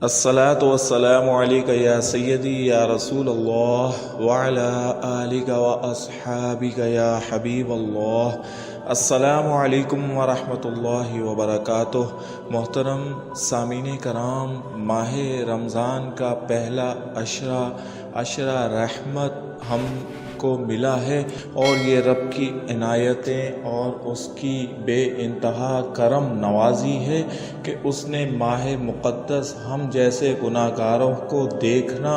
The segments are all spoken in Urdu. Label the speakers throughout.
Speaker 1: الصلاة والسلام علیکہ یا سیدی یا رسول اللہ وعلی آلک و اصحابک یا حبیب اللہ۔ السلام علیکم ورحمۃ اللہ وبرکاتہ۔ محترم سامعین کرام، ماہ رمضان کا پہلا عشرہ رحمت ہم کو ملا ہے، اور یہ رب کی عنایتیں اور اس کی بے انتہا کرم نوازی ہے کہ اس نے ماہ مقدس ہم جیسے گناہ گاروں کو دیکھنا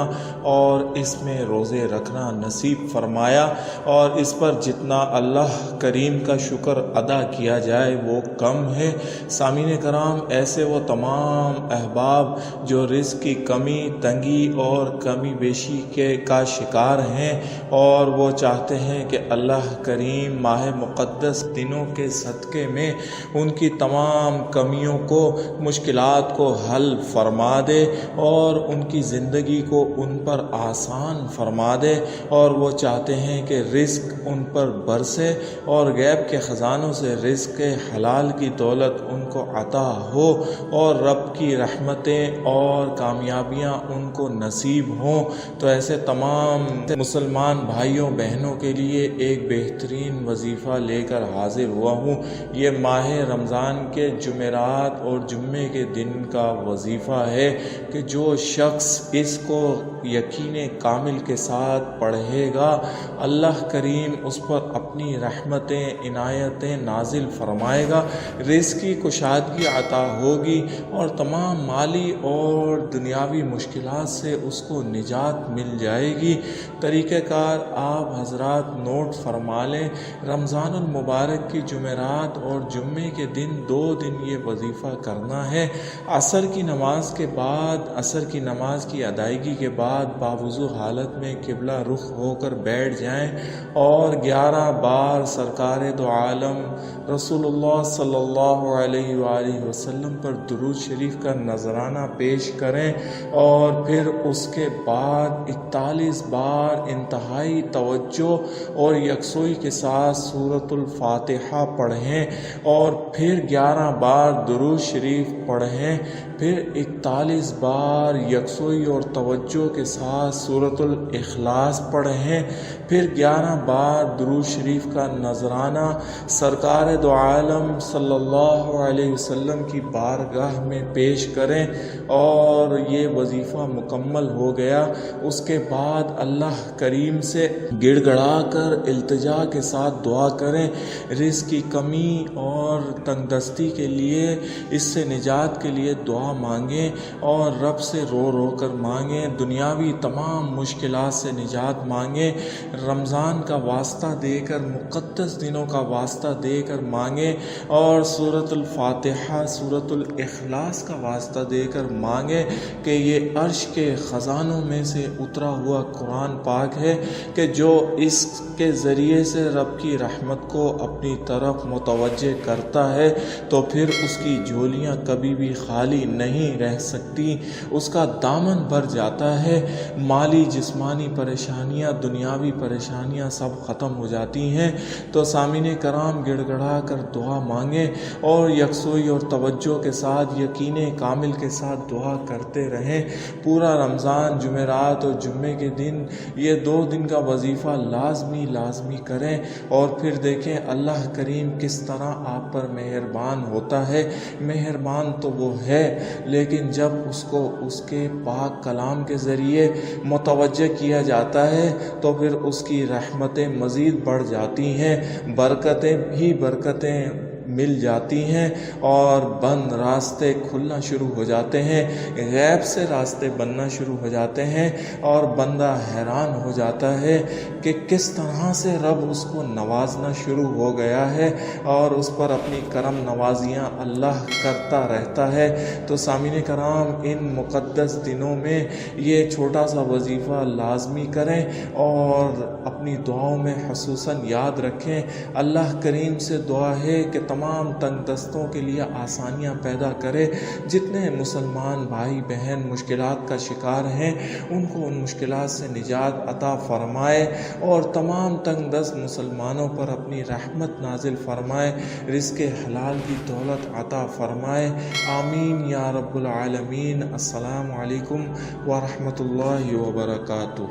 Speaker 1: اور اس میں روزے رکھنا نصیب فرمایا، اور اس پر جتنا اللہ کریم کا شکر ادا کیا جائے وہ کم ہے۔ سامعین کرام، ایسے وہ تمام احباب جو رزق کی کمی، تنگی اور کمی بیشی کا شکار ہیں، اور وہ چاہتے ہیں کہ اللہ کریم ماہ مقدس دنوں کے صدقے میں ان کی تمام کمیوں کو، مشکلات کو حل فرما دے اور ان کی زندگی کو ان پر آسان فرما دے، اور وہ چاہتے ہیں کہ رزق ان پر برسے اور غیب کے خزانوں سے رزق حلال کی دولت ان کو عطا ہو، اور رب کی رحمتیں اور کامیابیاں ان کو نصیب ہوں۔ تو ایسے تمام مسلمان بھائیوں بہنوں کے لیے ایک بہترین وظیفہ لے کر حاضر ہوا ہوں۔ یہ ماہ رمضان کے جمعرات اور جمعے کے دن کا وظیفہ ہے کہ جو شخص اس کو یقین کامل کے ساتھ پڑھے گا، اللہ کریم اس پر اپنی رحمتیں، عنایتیں نازل فرمائے گا، رزق کی کشادگی عطا ہوگی، اور تمام مالی اور دنیاوی مشکلات سے اس کو نجات مل جائے گی۔ طریقہ کار آپ حضرات نوٹ فرما لیں۔ رمضان المبارک کی جمعرات اور جمعے کے دن 2 دن یہ وظیفہ کرنا ہے۔ عصر کی نماز کے بعد، عصر کی نماز کی ادائیگی کے بعد باوضو حالت میں قبلہ رخ ہو کر بیٹھ جائیں اور 11 بار سرکار دو عالم رسول اللہ صلی اللہ علیہ وآلہ وسلم پر درود شریف کا نذرانہ پیش کریں، اور پھر اس کے بعد 41 بار انتہائی توجہ اور یکسوئی کے ساتھ سورۃ الفاتحہ پڑھیں، اور پھر 11 بار درود شریف پڑھیں، پھر 41 بار یکسوئی اور توجہ کے ساتھ سورۃ الاخلاص پڑھیں، پھر 11 بار درود شریف کا نذرانہ سرکار دو عالم صلی اللہ علیہ وسلم کی بارگاہ میں پیش کریں، اور یہ وظیفہ مکمل ہو گیا۔ اس کے بعد اللہ کریم سے گڑ گڑا کر التجا کے ساتھ دعا کریں، رزق کی کمی اور تنگ دستی کے لیے، اس سے نجات کے لیے دعا مانگیں، اور رب سے رو رو کر مانگیں، دنیاوی تمام مشکلات سے نجات مانگیں، رمضان کا واسطہ دے کر، مقدس دنوں کا واسطہ دے کر مانگیں، اور سورۃ الفاتحہ، سورۃ الاخلاص کا واسطہ دے کر مانگیں کہ یہ عرش کے خزانوں میں سے اترا ہوا قرآن پاک ہے کہ جو اس کے ذریعے سے رب کی رحمت کو اپنی طرف متوجہ کرتا ہے تو پھر اس کی جھولیاں کبھی بھی خالی نہیں رہ سکتی، اس کا دامن بھر جاتا ہے، مالی جسمانی پریشانیاں، دنیاوی پریشانیاں سب ختم ہو جاتی ہیں۔ تو سامعین کرام، گڑ گڑا کر دعا مانگیں اور یکسوئی اور توجہ کے ساتھ، یقین کامل کے ساتھ دعا کرتے رہیں۔ پورا رمضان، جمعرات اور جمعے کے دن، یہ 2 دن کا وظیفہ لازمی کریں، اور پھر دیکھیں اللہ کریم کس طرح آپ پر مہربان ہوتا ہے۔ مہربان تو وہ ہے، لیکن جب اس کو اس کے پاک کلام کے ذریعے متوجہ کیا جاتا ہے تو پھر اس کی رحمتیں مزید بڑھ جاتی ہیں، برکتیں بھی برکتیں مل جاتی ہیں، اور بند راستے کھلنا شروع ہو جاتے ہیں، غیب سے راستے بننا شروع ہو جاتے ہیں، اور بندہ حیران ہو جاتا ہے کہ کس طرح سے رب اس کو نوازنا شروع ہو گیا ہے، اور اس پر اپنی کرم نوازیاں اللہ کرتا رہتا ہے۔ تو سامعین کرام، ان مقدس دنوں میں یہ چھوٹا سا وظیفہ لازمی کریں، اور اپنی دعاؤں میں خصوصاً یاد رکھیں۔ اللہ کریم سے دعا ہے کہ تمام تنگ دستوں کے لیے آسانیاں پیدا کرے۔ جتنے مسلمان بھائی بہن مشکلات کا شکار ہیں ان کو ان مشکلات سے نجات عطا فرمائے اور تمام تنگ دست مسلمانوں پر اپنی رحمت نازل فرمائے، رزق حلال کی دولت عطا فرمائے، آمین یا رب العالمین۔ السلام علیکم ورحمۃ اللہ وبرکاتہ۔